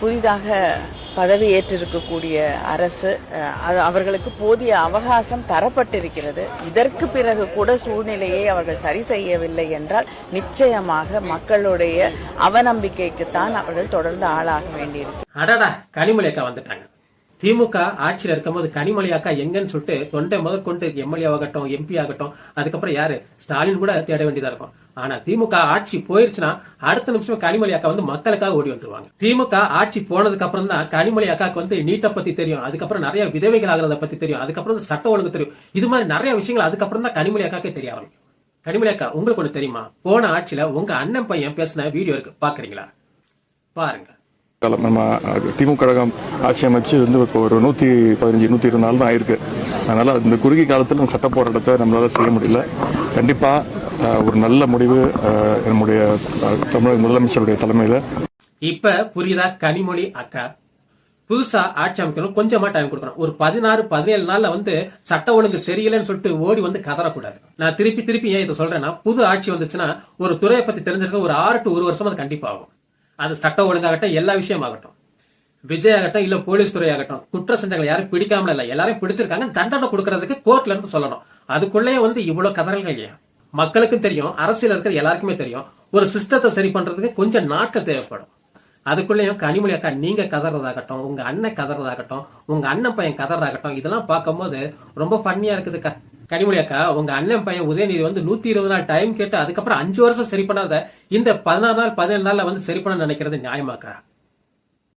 புதிதாக பதவியேற்றிருக்கக்கூடிய அரசு அவர்களுக்கு போதிய அவகாசம் தரப்பட்டிருக்கிறது. இதற்கு பிறகு கூட சூழ்நிலையை அவர்கள் சரி செய்யவில்லை என்றால் நிச்சயமாக மக்களுடைய அவநம்பிக்கைக்குத்தான் அவர்கள் தொடர்ந்து ஆளாக வேண்டியிருக்கு. அடடா, கனிமொழி அக்கா வந்துட்டாங்க. திமுக ஆட்சியில் இருக்கும்போது கனிமொழி அக்கா எங்கன்னு சொல்லிட்டு தொண்டை முதற்கொண்டு எம்எல்ஏ ஆகட்டும், எம்பி ஆகட்டும், அதுக்கப்புறம் யாரு ஸ்டாலின் கூட தேட வேண்டியதா இருக்கும். ஆனா திமுக ஆட்சி போயிருச்சுன்னா அடுத்த நிமிஷம் கனிமொழி அக்கா வந்து மக்களுக்காக ஓடி வந்துருவாங்க. திமுக ஆட்சி போனதுக்கு அப்புறம் தான் கனிமொழி அக்காக்கு வந்து நீட்டை பத்தி தெரியும், அதுக்கப்புறம் நிறைய விதவைகள் ஆகிறத பத்தி தெரியும், அதுக்கப்புறம் சட்ட ஒழுங்கு தெரியும். இது மாதிரி நிறைய விஷயங்கள் அதுக்கப்புறம் தான் கனிமொழி அக்காக்கே தெரிய ஆரம்பிக்கும். கனிமொழி அக்கா, உங்களுக்கு ஒண்ணு தெரியுமா? போன ஆட்சியில உங்க அண்ணன் பையன் பேசின வீடியோ இருக்கு, பாக்குறீங்களா? பாருங்க. நம்ம திமுக கழகம் ஆட்சி அமைச்சு வந்து இப்போ ஒரு 115 120 நாள் தான் ஆயிருக்கு. அதனால இந்த குறுகிய காலத்தில் சட்ட போராட்டத்தை நம்மளால செய்ய முடியல. கண்டிப்பா ஒரு நல்ல முடிவு நம்முடைய தமிழக முதலமைச்சருடைய தலைமையில. இப்ப புரியுதா கனிமொழி அக்கா? புதுசா ஆட்சி அமைக்கணும், கொஞ்சமா டைம் கொடுக்கணும். ஒரு 16-17 நாள்ல வந்து சட்ட ஒழுங்கு சரியில்லைன்னு சொல்லிட்டு ஓடி வந்து கதறக்கூடாது. நான் திருப்பி ஏன் இதை சொல்றேன்னா, புது ஆட்சி வந்துச்சுன்னா ஒரு துறையை பத்தி தெரிஞ்சிருக்க ஒரு 6 to 1 வருஷம் அது கண்டிப்பா ஆகும். அது சட்ட ஒழுங்காகட்டும், எல்லா விஷயம் ஆகட்டும், விஜய் ஆகட்டும், இல்ல போலீஸ் துறை ஆகட்டும், குற்ற செஞ்சவங்க யாரும் பிடிக்காமல இல்ல, எல்லாரையும் பிடிச்சிருக்காங்க. தண்டனை கொடுக்கறதுக்கு கோர்ட்ல இருந்து சொல்லணும். அதுக்குள்ளேயே வந்து இவ்வளவு கதறல்கள் ஏன்? மக்களுக்கும் தெரியும், அரசியல் இருக்கிற எல்லாருக்குமே தெரியும், ஒரு சிஸ்டத்தை சரி பண்றதுக்கு கொஞ்சம் நாட்கள் தேவைப்படும். அதுக்குள்ளேயும் கனிமொழி அக்கா நீங்க கதறதாகட்டும், உங்க அண்ணன் கதறதாகட்டும், உங்க அண்ணன் பையன் கதறதாகட்டும், இதெல்லாம் பார்க்கும்போது ரொம்ப ஃபன்னியா இருக்குதுக்கா. கனிமொழி அக்கா, உங்க அண்ணன் பையன் உதயநிதி வந்து 120 நாள் டைம் கேட்டு அதுக்கப்புறம் 5 வருஷம் சரி பண்ணாத இந்த 16 நாள் 17 நாள்ல வந்து சரி பண்ண நினைக்கிறது நியாயமாக்கா?